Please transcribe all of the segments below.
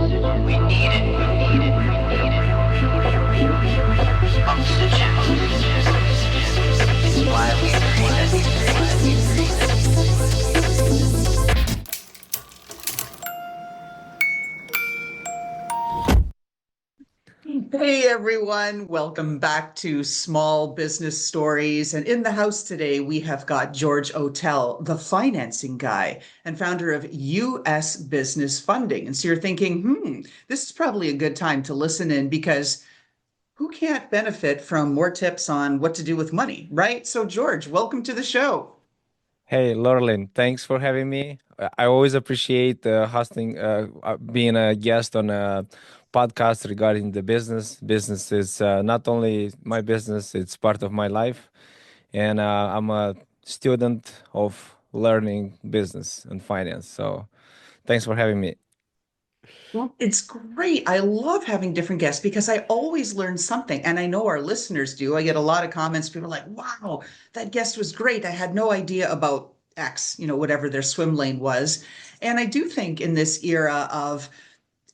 We need it. Oxygen. It's why we Hey everyone, welcome back to Small Business Stories. And in the house today, we have got George Otel, the financing guy and founder of US Business Funding. And so you're thinking, this is probably a good time to listen in because who can't benefit from more tips on what to do with money, right? So, George, welcome to the show. Hey, Laurelyn, thanks for having me. I always appreciate hosting, being a guest on a podcast regarding the business. Business is not only my business, it's part of my life. And I'm a student of learning business and finance. So thanks for having me. Well, it's great. I love having different guests because I always learn something. And I know our listeners do. I get a lot of comments. People are like, wow, that guest was great. I had no idea about X, whatever their swim lane was. And I do think in this era of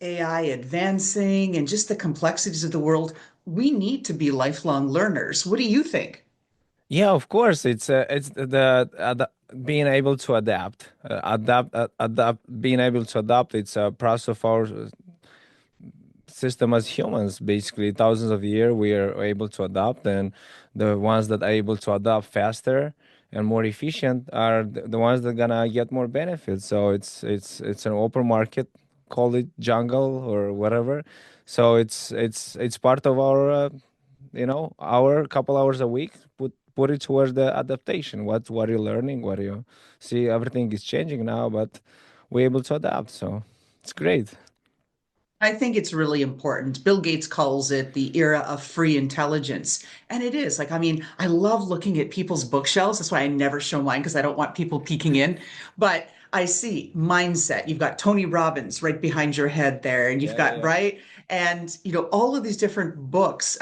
AI advancing and just the complexities of the world, we need to be lifelong learners. What do you think? Yeah, of course. It's being able to being able to adapt. It's a process of our system as humans. Basically, thousands of years we are able to adapt, and the ones that are able to adapt faster and more efficient are the ones that gonna get more benefits. So it's an open market, call it jungle or whatever. So it's part of our our couple hours a week. Put it towards the adaptation. What are you learning? What are you see? Everything is changing now, but we're able to adapt. So it's great. I think it's really important. Bill Gates calls it the era of free intelligence. And it is. Like, I mean, I love looking at people's bookshelves. That's why I never show mine because I don't want people peeking in. But I see mindset. You've got Tony Robbins right behind your head there, and you've Yeah, got, yeah. right? And, all of these different books,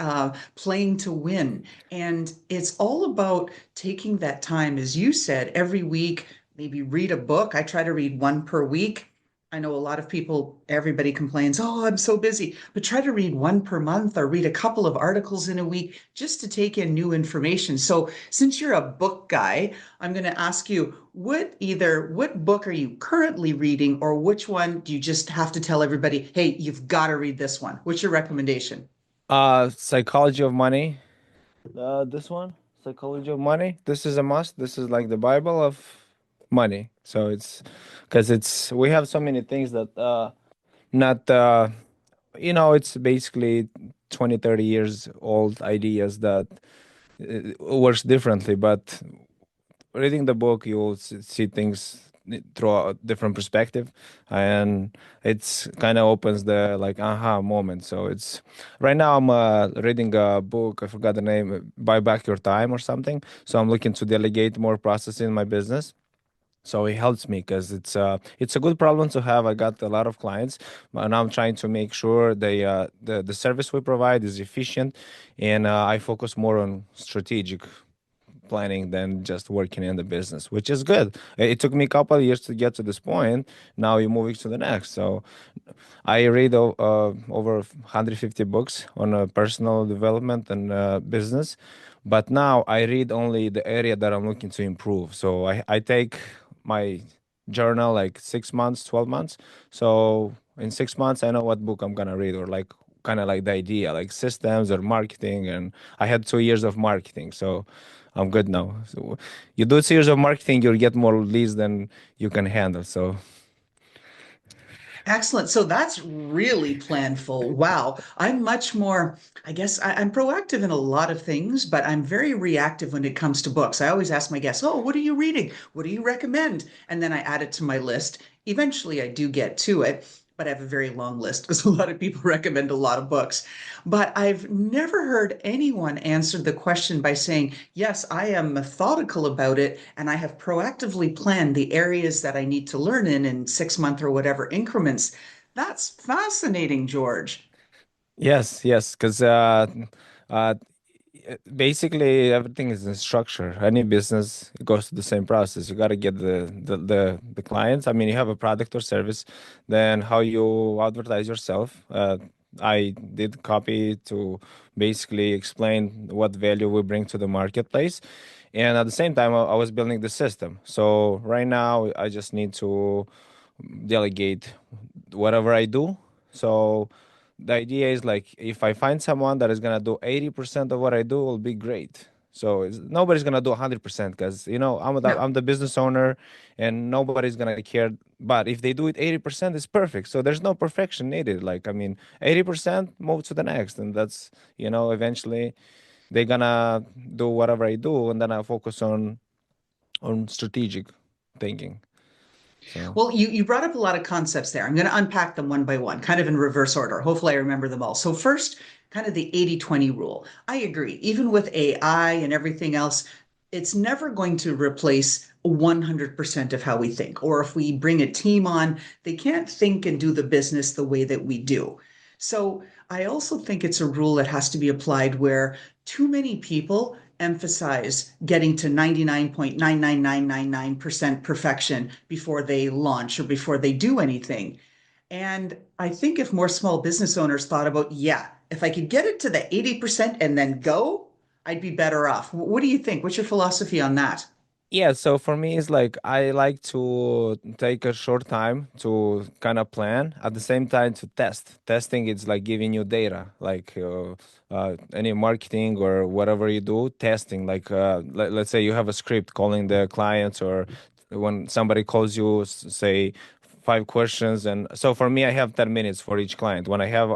Playing to Win. And it's all about taking that time, as you said, every week, maybe read a book. I try to read one per week. I know a lot of people, everybody complains, oh, I'm so busy, but try to read one per month or read a couple of articles in a week just to take in new information. So, since you're a book guy, I'm going to ask you what book are you currently reading, or which one do you just have to tell everybody, hey, you've got to read this one? What's your recommendation? Psychology of Money. This one, Psychology of Money. This is a must. This is like the Bible of money. So it's because it's we have so many things that not it's basically 20, 30 years old ideas that works differently, but reading the book you'll see things through a different perspective, and it's kind of opens the like aha moment. So it's right now I'm reading a book. I forgot the name, Buy Back Your Time or something. So I'm looking to delegate more process in my business. So it helps me because it's a good problem to have. I got a lot of clients, and I'm trying to make sure the service we provide is efficient, and I focus more on strategic planning than just working in the business, which is good. It took me a couple of years to get to this point. Now you're moving to the next. So I read over 150 books on personal development and business, but now I read only the area that I'm looking to improve. So I take my journal like 6 months, 12 months. So in 6 months, I know what book I'm gonna read, or like kind of like the idea, like systems or marketing. And I had 2 years of marketing, so I'm good now. So you do 2 years of marketing, you'll get more leads than you can handle. So Excellent. So that's really planful. Wow. I'm much more, I guess I'm proactive in a lot of things, but I'm very reactive when it comes to books. I always ask my guests, oh, what are you reading? What do you recommend? And then I add it to my list. Eventually, I do get to it, but I have a very long list because a lot of people recommend a lot of books. But I've never heard anyone answer the question by saying, yes, I am methodical about it and I have proactively planned the areas that I need to learn in 6 month or whatever increments. That's fascinating, George. yes, yes, because uh, Basically everything is in structure. Any business goes through the same process. You got to get the clients. I mean, you have a product or service, then how you advertise yourself. I did copy to basically explain what value we bring to the marketplace, and at the same time, I was building the system. So right now, I just need to delegate whatever I do. So the idea is like if I find someone that is gonna do 80% of what I do, will be great. So nobody's gonna do 100% because No. I'm the business owner, and nobody's gonna care. But if they do it 80%, it's perfect. So there's no perfection needed. Like I mean, 80% move to the next, and that's eventually they're gonna do whatever I do, and then I focus on strategic thinking. So. Well, you brought up a lot of concepts there. I'm going to unpack them one by one, kind of in reverse order. Hopefully, I remember them all. So, first, kind of the 80/20 rule. I agree. Even with AI and everything else, it's never going to replace 100% of how we think. Or if we bring a team on, they can't think and do the business the way that we do. So, I also think it's a rule that has to be applied where too many people emphasize getting to 99.99999% perfection before they launch or before they do anything. And I think if more small business owners thought about, yeah, if I could get it to the 80% and then go, I'd be better off. What do you think? What's your philosophy on that? Yeah, so for me, it's like I like to take a short time to kind of plan, at the same time to test. Testing is like giving you data, like any marketing or whatever you do, testing. Like let's say you have a script calling the clients, or when somebody calls you, say 5 questions. And so for me, I have 10 minutes for each client. When I have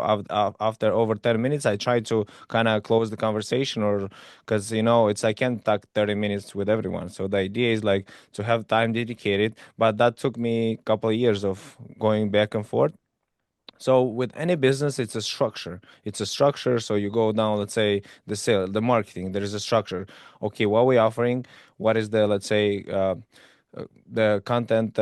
after over 10 minutes, I try to kind of close the conversation, or because it's I can't talk 30 minutes with everyone. So the idea is like to have time dedicated, but that took me a couple of years of going back and forth. So with any business, it's a structure. It's a structure. So you go down, let's say the sale, the marketing, there is a structure. Okay, what we offering? What is the, let's say, the content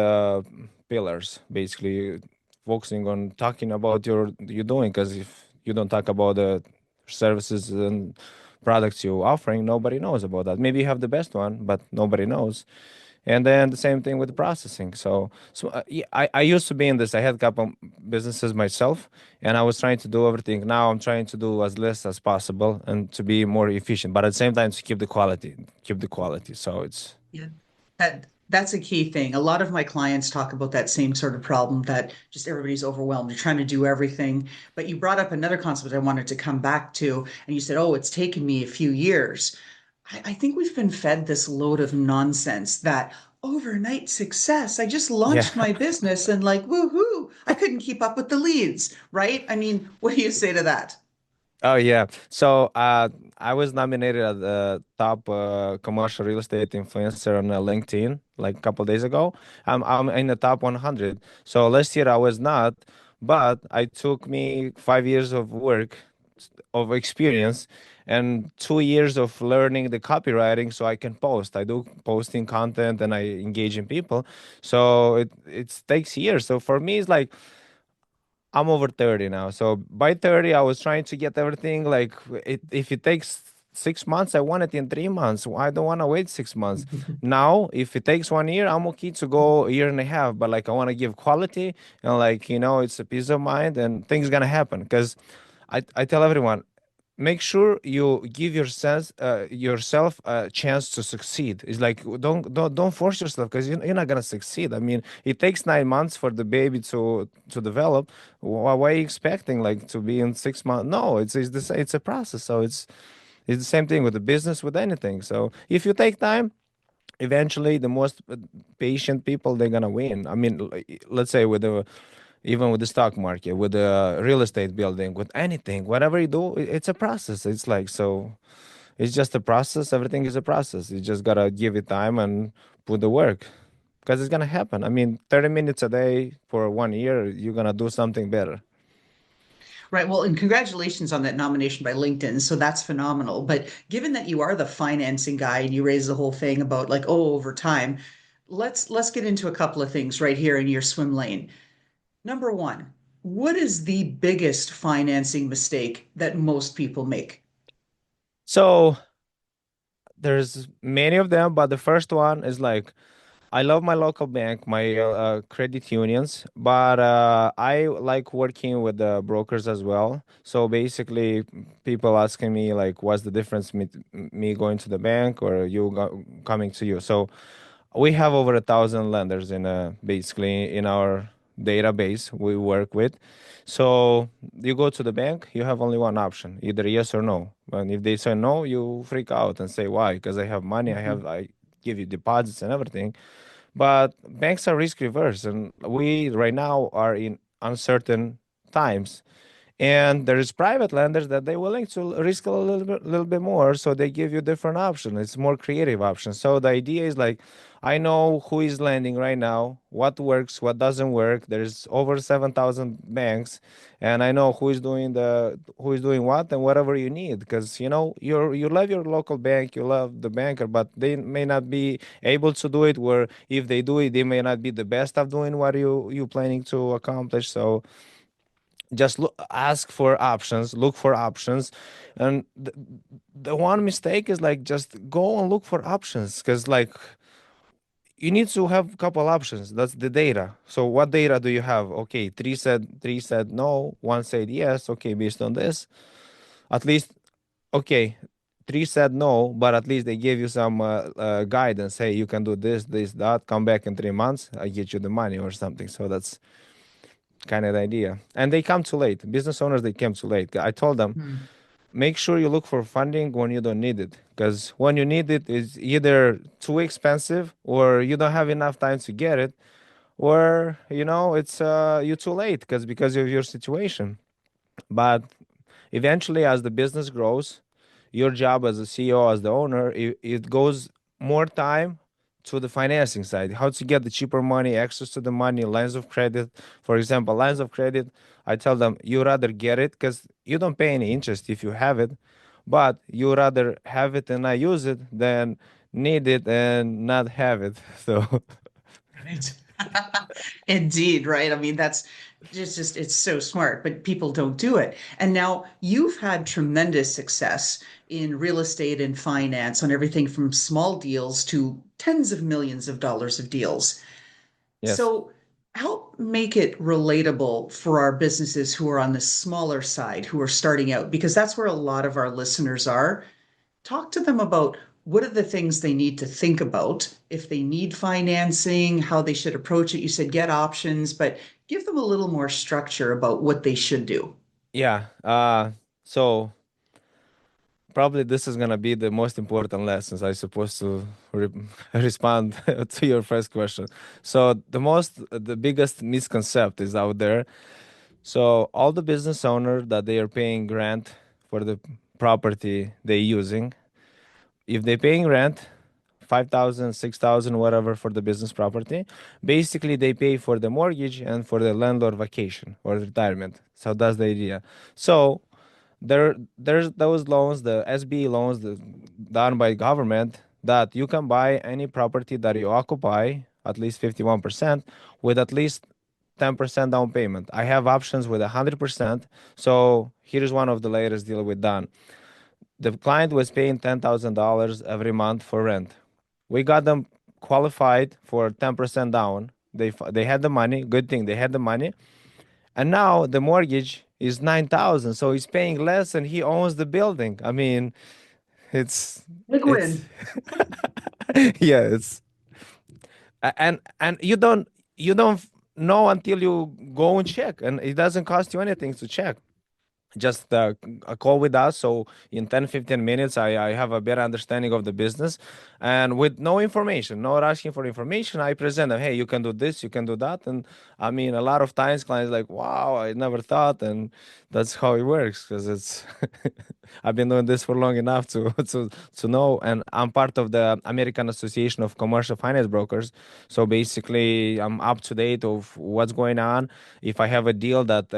pillars, basically focusing on talking about you're doing. Because if you don't talk about the services and products you're offering, nobody knows about that. Maybe you have the best one, but nobody knows. And then the same thing with processing. So yeah, I used to be in this. I had a couple businesses myself, and I was trying to do everything. Now I'm trying to do as less as possible and to be more efficient, but at the same time to keep the quality, So it's Yeah. That's a key thing. A lot of my clients talk about that same sort of problem that just everybody's overwhelmed. You're trying to do everything. But you brought up another concept I wanted to come back to, and you said, oh, it's taken me a few years. I think we've been fed this load of nonsense that overnight success. I just yeah. launched my business and like, woohoo, I couldn't keep up with the leads, right? I mean, what do you say to that? Oh yeah. So I was nominated as the top commercial real estate influencer on LinkedIn like a couple days ago. I'm in the top 100. So last year I was not, but I took me 5 years of work, of experience, and 2 years of learning the copywriting so I can post. I do posting content and I engage in people. So it takes years. So for me it's like I'm over 30 now. So by 30, I was trying to get everything like if it takes 6 months, I want it in 3 months. I don't want to wait 6 months. Now, if it takes 1 year, I'm okay to go a year and a half. But like I want to give quality, and like it's a peace of mind, and things gonna happen. Because I tell everyone, make sure you give yourself a chance to succeed. It's like don't force yourself, because you're not gonna succeed. I mean, it takes 9 months for the baby to develop. Why are you expecting like to be in 6 months? No, it's a process. So it's the same thing with the business, with anything. So if you take time, eventually the most patient people, they're gonna win. I mean, let's say with the even with the stock market, with the real estate building, with anything, whatever you do, it's a process. It's like, so it's just a process. Everything is a process. You just gotta give it time and put the work, because it's gonna happen. I mean, 30 minutes a day for 1 year, you're gonna do something better. Right. Well, and congratulations on that nomination by LinkedIn. So that's phenomenal. But given that you are the financing guy and you raise the whole thing about like, oh, over time, let's get into a couple of things right here in your swim lane. Number one, what is the biggest financing mistake that most people make? So there's many of them, but the first one is like I love my local bank, my credit unions, but I like working with the brokers as well. So basically, people asking me like, what's the difference me going to the bank or coming to you? So we have over 1,000 lenders in basically in our database we work with. So you go to the bank, you have only one option, either yes or no. And if they say no, you freak out and say why? Because I have money, Mhm. I give you deposits and everything. But banks are risk reverse, and we right now are in uncertain times. And there's private lenders that they're willing to risk a little bit more, so they give you different options. It's more creative options. So the idea is like, I know who is lending right now, what works, what doesn't work. There's over 7,000 banks, and I know who is doing what and whatever you need. Because you love your local bank, you love the banker, but they may not be able to do it. Where if they do it, they may not be the best of doing what you planning to accomplish. So just ask for options, look for options. And the one mistake is like just go and look for options, because like you need to have a couple options. That's the data. So what data do you have? Okay, three said no, one said yes. Okay, based on this, at least, okay, three said no, but at least they gave you some guidance. Hey, you can do this, that. Come back in 3 months, I get you the money or something. So that's kind of the idea. And they come too late. Business owners, they came too late. I told them, Hmm. make sure you look for funding when you don't need it. Because when you need it, it's either too expensive or you don't have enough time to get it, or it's you too late because of your situation. But eventually, as the business grows, your job as a CEO, as the owner, it goes more time to the financing side. How to get the cheaper money, access to the money, lines of credit. For example, lines of credit, I tell them you rather get it because you don't pay any interest if you have it, but you rather have it and not use it than need it and not have it. So Right. Indeed, right? I mean, that's just it's so smart, but people don't do it. And now you've had tremendous success in real estate and finance on everything from small deals to tens of millions of dollars of deals. yes. So help make it relatable for our businesses who are on the smaller side, who are starting out, because that's where a lot of our listeners are. Talk to them about what are the things they need to think about if they need financing, how they should approach it. You said get options, but give them a little more structure about what they should do. Yeah. So probably this is gonna be the most important lessons I supposed to respond to your first question. So the biggest misconcept is out there. So all the business owner that they are paying rent for the property they're using, if they're paying rent, 5,000, 6,000, whatever for the business property, basically they pay for the mortgage and for the landlord vacation or retirement. So that's the idea. So there's those loans, the SBA loans done by government, that you can buy any property that you occupy at least 51% with at least 10% down payment. I have options with 100%. So here's one of the latest deal we done. The client was paying $10,000 every month for rent. We got them qualified for 10% down. They had the money. Good thing they had the money, and now the mortgage is 9,000, so he's paying less and he owns the building. I mean, Big it's win. yeah, and you don't know until you go and check, and it doesn't cost you anything to check. Just a call with us, so in 10-15 minutes I have a better understanding of the business, and with no information, no asking for information, I present them, hey, you can do this, you can do that. And I mean, a lot of times clients like, wow, I never thought. And that's how it works, because it's I've been doing this for long enough to to know. And I'm part of the American Association of Commercial Finance Brokers, so basically I'm up to date of what's going on. If I have a deal that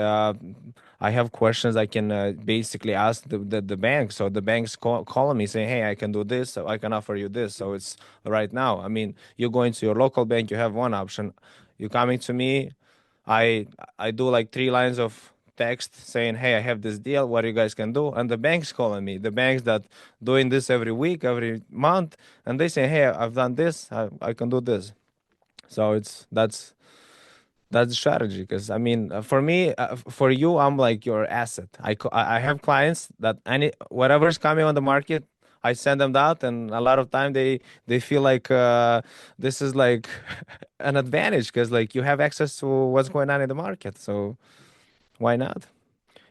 I have questions, I can basically ask the bank. So the bank's calling me saying, hey, I can do this, so I can offer you this. So it's right now. I mean, you go into your local bank, you have one option. You coming to me, I I do like text saying, "Hey, I have this deal. What you guys can do?" And the banks calling me, the banks that doing this every week, every month, and they say, "Hey, I've done this. I can do this." So that's the strategy. Because I mean, for me, for you, I'm like your asset. I have clients that any whatever's coming on the market, I send them that, and a lot of time they feel like this is like an advantage because like you have access to what's going on in the market. So why not?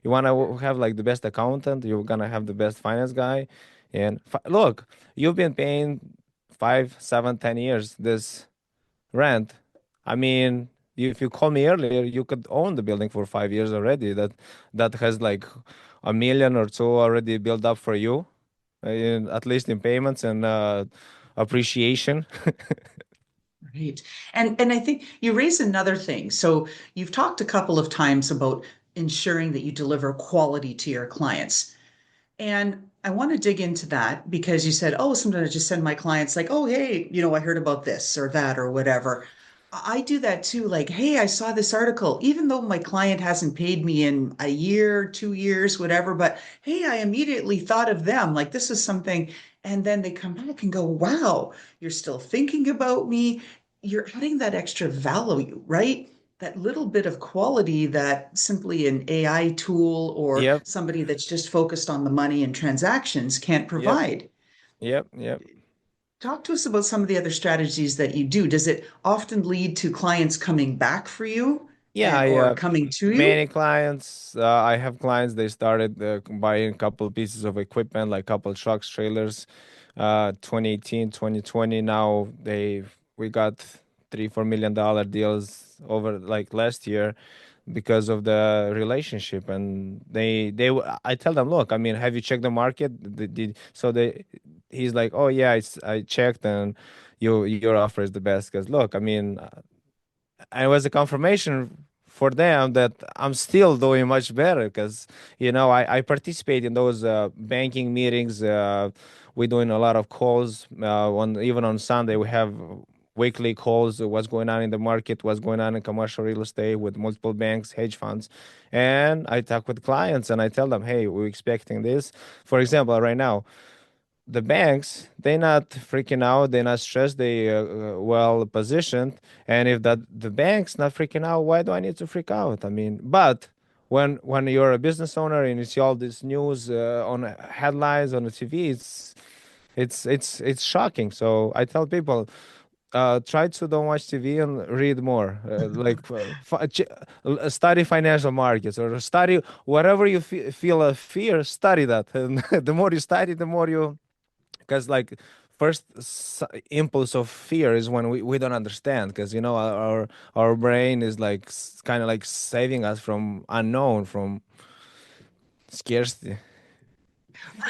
You want to have like the best accountant, you're gonna have the best finance guy, and look, you've been paying 5, 7, 10 years this rent. I mean, if you call me earlier, you could own the building for 5 years already. That has like a million or two already built up for you, at least in payments and appreciation. Right. And I think you raise another thing. So you've talked a couple of times about ensuring that you deliver quality to your clients. And I want to dig into that because you said, oh, sometimes I just send my clients like, oh, hey, I heard about this or that or whatever. I do that too. Like, hey, I saw this article, even though my client hasn't paid me in a year, 2 years, whatever, but hey, I immediately thought of them. Like, this is something. And then they come back and go, wow, you're still thinking about me. You're adding that extra value, right? That little bit of quality that simply an AI tool or Yep, somebody that's just focused on the money and transactions can't yep, provide. yep. Talk to us about some of the other strategies that you do. Does it often lead to clients coming back for you Yeah, and I or coming to you? many clients. I have clients. They started buying a couple pieces of equipment, like couple trucks, trailers. 2018, 2020. Now we got $3, $4 million deals over like last year because of the relationship. And I tell them, look, I mean, have you checked the market? So he's like, oh yeah, I checked, and your offer is the best. Because look, I mean, and it was a confirmation for them that I'm still doing much better because I participate in those banking meetings. We're doing a lot of calls on even on Sunday. We have weekly calls. What's going on in the market? What's going on in commercial real estate with multiple banks, hedge funds, and I talk with clients and I tell them, hey, we're expecting this. For example, right now the banks, they're not freaking out, they're not stressed, they well positioned. And if that the bank's not freaking out, why do I need to freak out? I mean, but when you're a business owner and you see all this news on headlines on the TV, it's shocking. So I tell people, try to don't watch TV and read more. Study financial markets or study whatever you feel a fear. Study that, and the more you study, the more you, because like first impulse of fear is when we don't understand, because our brain is like kind of like saving us from unknown, from scarcity.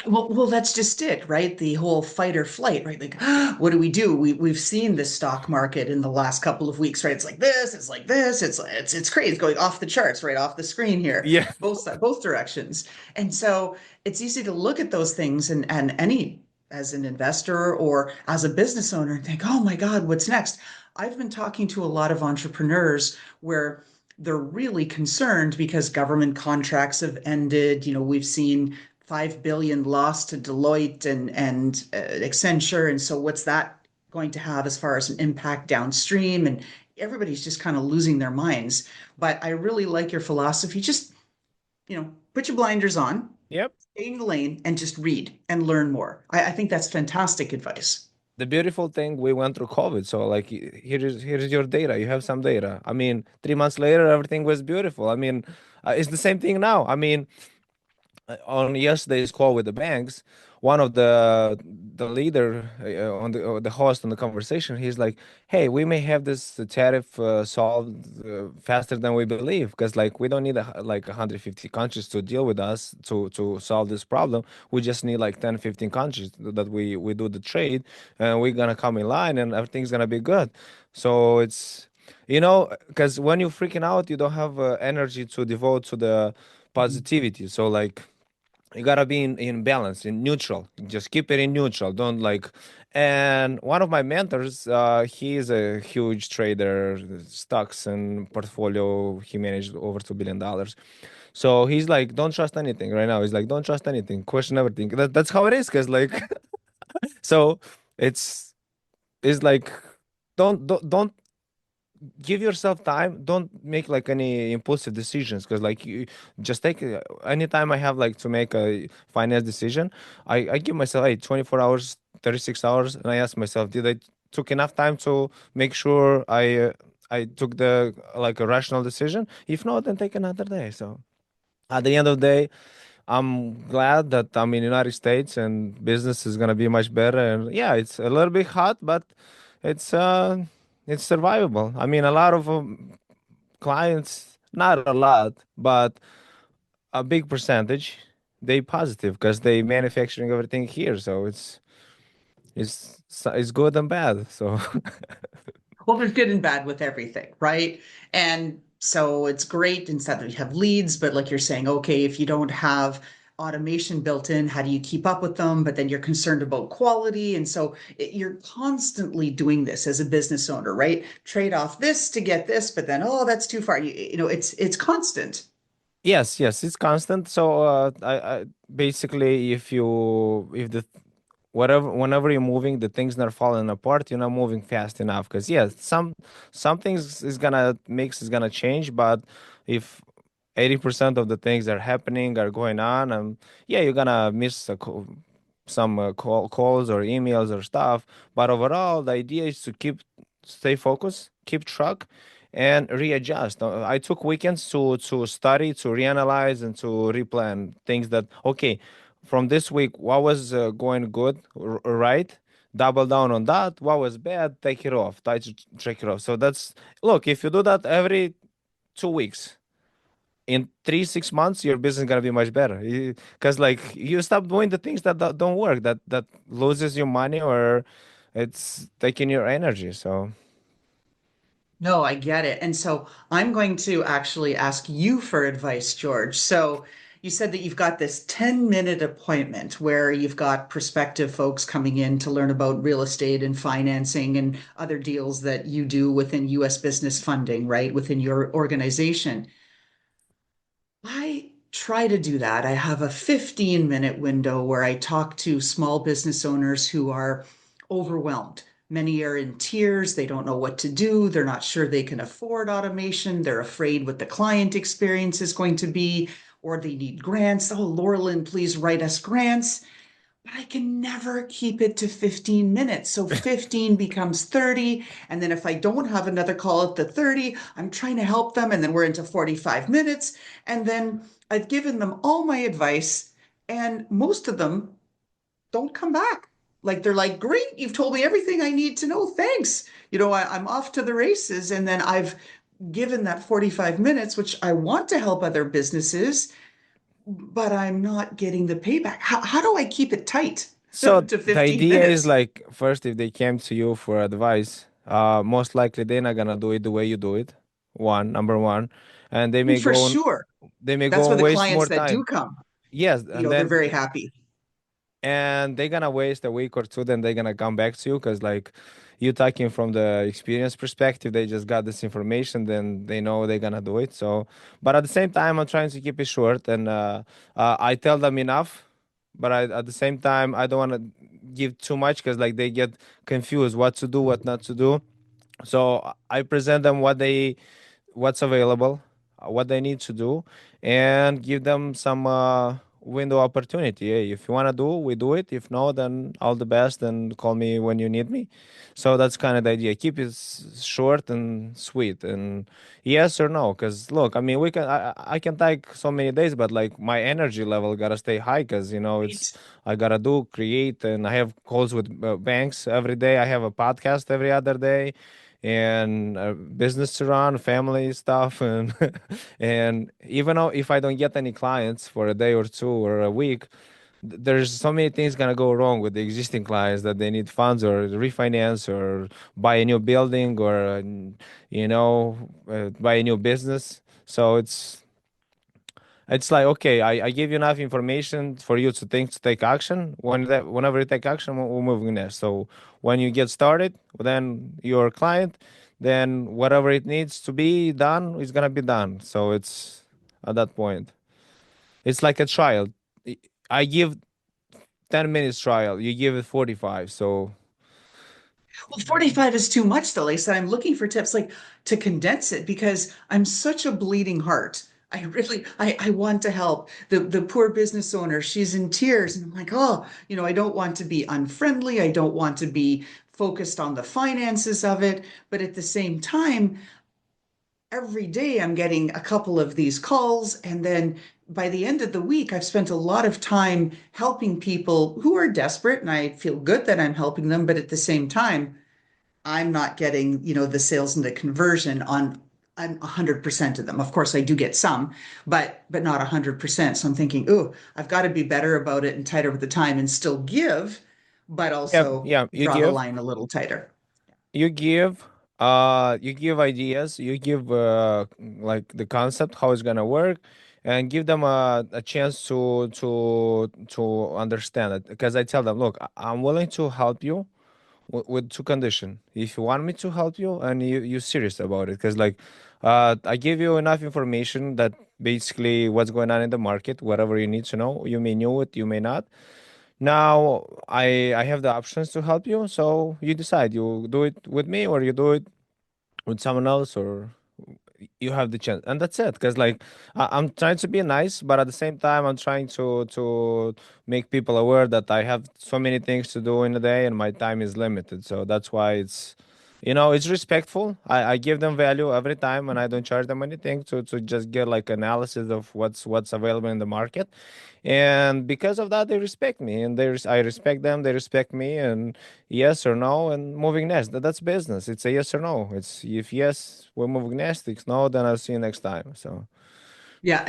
Well, that's just it, right? The whole fight or flight, right? Like, what do? We've seen this stock market in the last couple of weeks, right? It's like this, it's like this, it's crazy, it's going off the charts, right off the screen here, Yeah. both directions. And so it's easy to look at those things and any as an investor or as a business owner and think, oh my God, what's next? I've been talking to a lot of entrepreneurs where they're really concerned because government contracts have ended. We've seen 5 billion lost to Deloitte and Accenture, and so what's that going to have as far as an impact downstream? And everybody's just kind of losing their minds. But I really like your philosophy. Just put your blinders on, Yep. stay in the lane, and just read and learn more. I think that's fantastic advice. The beautiful thing, we went through COVID, so like here's your data. You have some data. I mean, 3 months later, everything was beautiful. I mean, it's the same thing now. I mean, on yesterday's call with the banks, one of the leader on the host on the conversation, he's like, "Hey, we may have this tariff solved faster than we believe, because like we don't need like 150 countries to deal with us to solve this problem. We just need like 10, 15 countries that we do the trade, and we're gonna come in line, and everything's gonna be good." So it's because when you're freaking out, you don't have energy to devote to the Mhm. positivity. So like you gotta be in balance, in neutral. Just keep it in neutral. Don't like And one of my mentors, he is a huge trader, stocks and portfolio. He managed over $2 billion. So he's like, don't trust anything right now. He's like, don't trust anything, question everything. That's how it is, cause like, so it's it's like, don't give yourself time. Don't make like any impulsive decisions, because like you just take anytime I have like to make a finance decision, I give myself 24 hours, 36 hours, and I ask myself, did I took enough time to make sure I took the like a rational decision? If not, then take another day. So at the end of the day, I'm glad that I'm in United States and business is gonna be much better. And yeah, it's a little bit hot, but it's uh it's survivable. I mean, a lot of clients, not a lot, but a big percentage, they positive because they manufacturing everything here. So it's good and bad. So Well, there's good and bad with everything, right? And so it's great instead that you have leads, but like you're saying, okay, if you don't have automation built in, how do you keep up with them? But then you're concerned about quality. And so you're constantly doing this as a business owner, right? Trade off this to get this, but then, oh, that's too far. It's constant. yes, it's constant. So I basically, if the whatever whenever you're moving, the things not falling apart, you're not moving fast enough. Because yeah, some things is gonna mix is gonna change, but if 80% of the things that are happening are going on, yeah, you're gonna miss some calls or emails or stuff. But overall, the idea is to stay focused, keep track, and readjust. I took weekends to study, to reanalyze, and to replan things that okay, from this week, what was going good, right? Double down on that. What was bad, take it off. Try to check it off. So that's look. If you do that every 2 weeks, in 3 6 months your business is gonna be much better, because like you stop doing the things that don't work, that loses your money or it's taking your energy. So No, I get it. And so I'm going to actually ask you for advice, George. So you said that you've got this 10-minute appointment where you've got prospective folks coming in to learn about real estate and financing and other deals that you do within US business funding, right? Within your organization. I try to do that. I have a 15-minute window where I talk to small business owners who are overwhelmed. Many are in tears. They don't know what to do. They're not sure they can afford automation. They're afraid what the client experience is going to be, or they need grants. Oh, Laurelyn, please write us grants. But I can never keep it to 15 minutes. So 15 becomes 30. And then if I don't have another call at the 30, I'm trying to help them. And then we're into 45 minutes. And then I've given them all my advice. And most of them don't come back. Like they're like, great, you've told me everything I need to know. Thanks. I'm off to the races. And then I've given that 45 minutes, which I want to help other businesses, but I'm not getting the payback. How do I keep it tight so to the 15 idea is minutes? like, first, if they came to you for advice, most likely they're not gonna do it the way you do it, number one, and For sure. they may That's go why and the waste clients more that do time. come, Yes, and they're then very happy. they're gonna waste a week or two, then they're gonna come back to you, because like you talking from the experience perspective, they just got this information, then they know they're gonna do it. So but at the same time, I'm trying to keep it short, and I tell them enough, but at the same time, I don't want to give too much, because like they get confused what to do, what not to do. So I present them what's available, what they need to do, and give them some window opportunity. Hey, if you want to do, we do it. If no, then all the best, and call me when you need me. So that's kind of the idea. Keep it short and sweet, and yes or no. Because look, I mean, I can take so many days, but like my energy level gotta stay high, because Right. it's I gotta create, and I have calls with banks every day. I have a podcast every other day, and business to run, family stuff, and and even though if I don't get any clients for a day or two or a week, there's so many things gonna go wrong with the existing clients, that they need funds or refinance or buy a new building, or buy a new business. So It's like, okay, I give you enough information for you to think to take action. Whenever you take action, we're moving next. So when you get started, then your client, then whatever it needs to be done is gonna be done. So it's at that point, it's like a trial. I give 10 minutes trial. You give it 45. So Well, 45 is too much though, Lisa. I'm looking for tips like to condense it because I'm such a bleeding heart. I want to help the poor business owner. She's in tears. And I'm like, oh, I don't want to be unfriendly. I don't want to be focused on the finances of it. But at the same time, every day I'm getting a couple of these calls. And then by the end of the week, I've spent a lot of time helping people who are desperate. And I feel good that I'm helping them. But at the same time, I'm not getting, the sales and the conversion on 100% of them. Of course, I do get some, but not 100%. So I'm thinking, oh, I've got to be better about it and tighter with the time and still give, but yeah, also yeah, draw the line a little tighter. you give you give ideas, you give like the concept how it's gonna work, and give them a chance to understand it, because I tell them, look, I'm willing to help you with two condition. If you want me to help you and you're serious about it, because like I give you enough information that basically what's going on in the market, whatever you need to know, you may know it, you may not. Now I have the options to help you, so you decide, you do it with me or you do it with someone else, or you have the chance, and that's it. Because like I'm trying to be nice, but at the same time I'm trying to make people aware that I have so many things to do in a day and my time is limited. So that's why it's respectful. I give them value every time, and I don't charge them anything to just get like analysis of what's available in the market. And because of that, they respect me, and I respect them, they respect me, and yes or no, and moving next. That's business. It's a yes or no. It's if yes, we're moving next. If no, then I'll see you next time. So Yeah,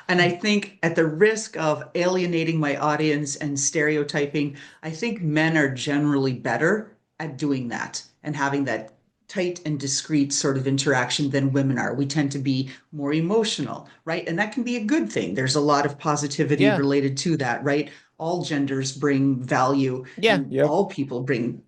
and I think at the risk of alienating my audience and stereotyping, I think men are generally better at doing that and having that tight and discreet sort of interaction than women are. We tend to be more emotional, right? And that can be a good thing. There's a lot of positivity yeah, related to that, right? All genders bring value yeah, and yep. all people bring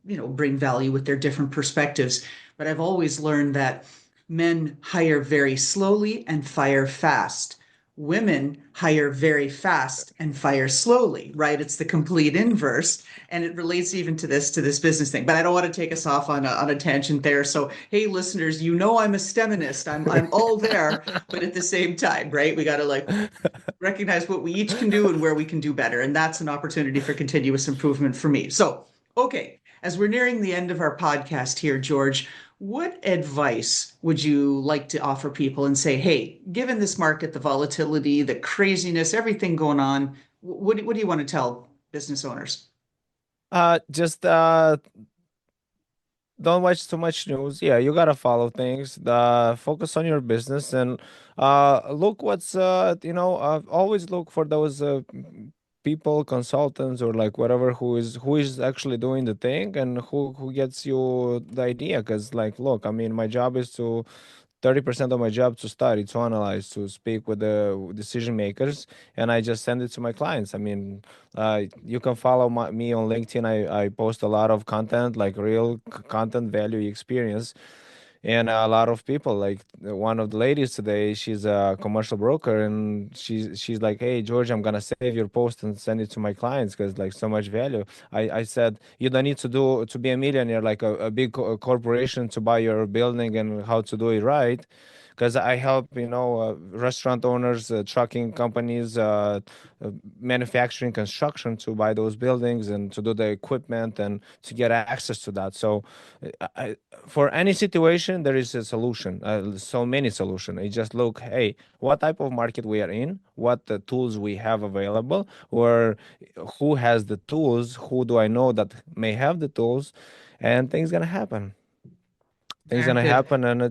value with their different perspectives. But I've always learned that men hire very slowly and fire fast. Women hire very fast and fire slowly, right? It's the complete inverse. And it relates even to this business thing. But I don't want to take us off on a tangent there. So, hey, listeners, I'm a STEMinist. I'm all there, but at the same time, right? We got to like recognize what we each can do and where we can do better. And that's an opportunity for continuous improvement for me. So, okay, as we're nearing the end of our podcast here, George, what advice would you like to offer people and say, hey, given this market, the volatility, the craziness, everything going on, what do you want to tell business owners? Just don't watch too much news. Yeah, you gotta follow things. Focus on your business, and look what's always look for those people, consultants, or like whatever, who is actually doing the thing, and who gets you the idea. Because like, look, I mean, my job is to 30% of my job to study, to analyze, to speak with the decision makers, and I just send it to my clients. I mean, you can follow me on LinkedIn. I post a lot of content, like real content, value, experience, and a lot of people, like one of the ladies today, she's a commercial broker, and she's like, hey George, I'm gonna save your post and send it to my clients because like so much value. I said, you don't need to be a millionaire, like a big corporation, to buy your building and how to do it right, because I help restaurant owners, trucking companies, manufacturing, construction, to buy those buildings and to do the equipment and to get access to that. So for any situation there is a solution, so many solution. You just look, hey, what type of market we are in, what the tools we have available, or who has the tools, who do I know that may have the tools, and things gonna happen. Things Very gonna good. happen, and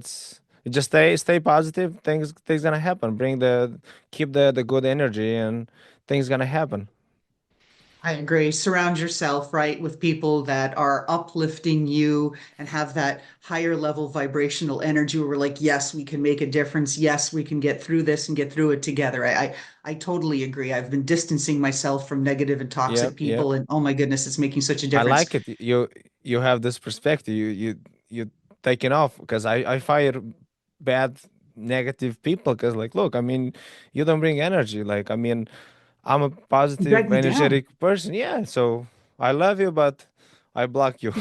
just stay positive. Things gonna happen. Keep the good energy, and things gonna happen. I agree. Surround yourself, right, with people that are uplifting you and have that higher level vibrational energy where we're like, yes, we can make a difference. Yes, we can get through this and get through it together. I totally agree. I've been distancing myself from negative and toxic Yep, yep. people, and oh my goodness, it's making such a I difference. like it. You have this perspective. You taking off because I fire bad negative people because like look, I mean, you don't bring energy. Like I mean, I'm a You drag positive, me down. energetic person. Yeah, so I love you, but I block you.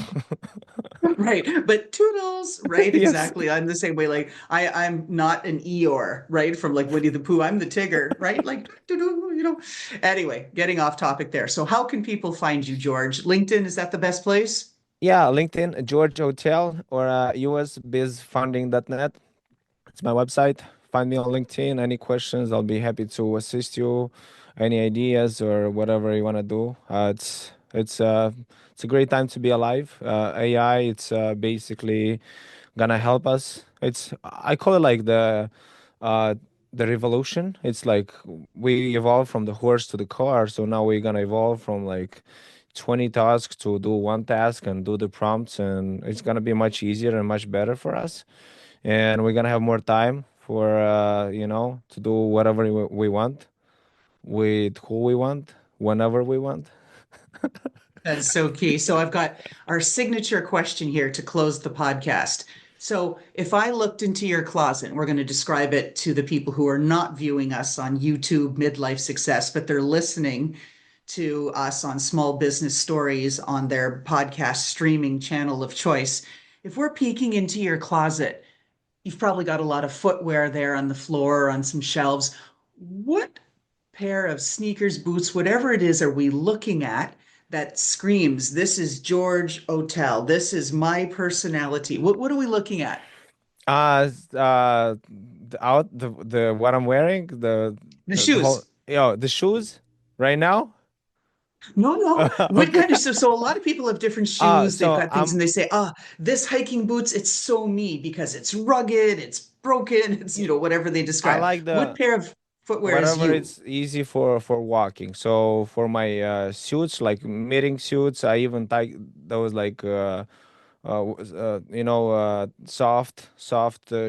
Right. But toodles, right? Yes. Exactly. I'm the same way. Like I'm not an Eeyore, right? From like Winnie the Pooh. I'm the Tigger, right? Like, doo-doo, you know. Anyway, getting off topic there. So how can people find you, George? LinkedIn, is that the best place? Yeah, LinkedIn, George Otel or usbizfunding.net. It's my website. Find me on LinkedIn. Any questions, I'll be happy to assist you. Any ideas or whatever you want to do. It's a great time to be alive. AI, it's basically gonna help us. I call it like uh the revolution. It's like we evolved from the horse to the car, so now we're gonna evolve from like 20 tasks to do one task and do the prompts, and it's gonna be much easier and much better for us. And we're gonna have more time for to do whatever we want with who we want, whenever we want. That's so key. So I've got our signature question here to close the podcast. So if I looked into your closet, and we're going to describe it to the people who are not viewing us on YouTube Midlife Success, but they're listening to us on Small Business Stories on their podcast streaming channel of choice. If we're peeking into your closet, you've probably got a lot of footwear there on the floor, on some shelves. What pair of sneakers, boots, whatever it is, are we looking at that screams, this is George Otel, this is my personality? What are we looking at? The what I'm wearing, The the whole shoes. the shoes right now. No, no. What Okay. kind of stuff? So a lot of people have different shoes. They've So got things and they say, this hiking boots, it's so me because it's rugged, it's broken, it's, whatever they I describe. like What the pair of footwear is whatever you? it's easy for walking. So for my suits, like meeting suits, I even take those like soft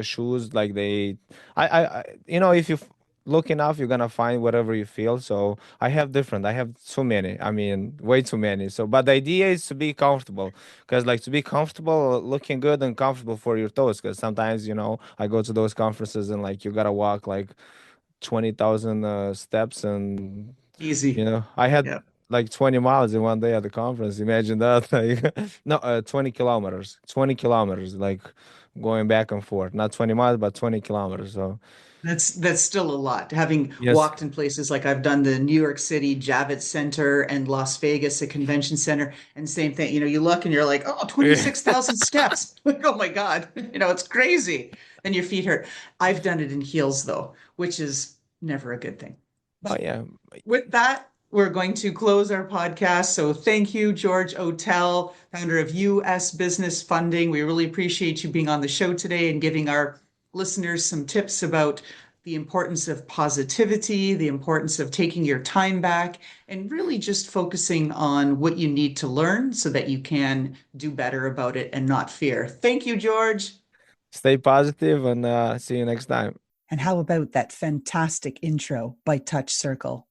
shoes. Like if you look enough, you're gonna find whatever you feel. So I have so many. I mean, way too many. So, but the idea is to be comfortable, because like to be comfortable, looking good and comfortable for your toes. Because sometimes I go to those conferences and like you gotta walk like 20,000 steps, and Easy. I had Yeah. like 20 miles in one day at the conference. Imagine that. Like, no, 20 kilometers, 20 kilometers, like going back and forth, not 20 miles, but 20 kilometers. So That's still a lot. Having yes. walked in places like I've done the New York City Javits Center and Las Vegas, a convention center, and same thing. You look and you're like, oh, Yeah. 26,000 steps. Like, oh my God. It's crazy. Then your feet hurt. I've done it in heels though, which is never a good thing. Oh yeah. With that, we're going to close our podcast. So thank you, George Otel, founder of US Business Funding. We really appreciate you being on the show today and giving our listeners some tips about the importance of positivity, the importance of taking your time back, and really just focusing on what you need to learn so that you can do better about it and not fear. Thank you, George. Stay positive and see you next time. And how about that fantastic intro by Touch Circle?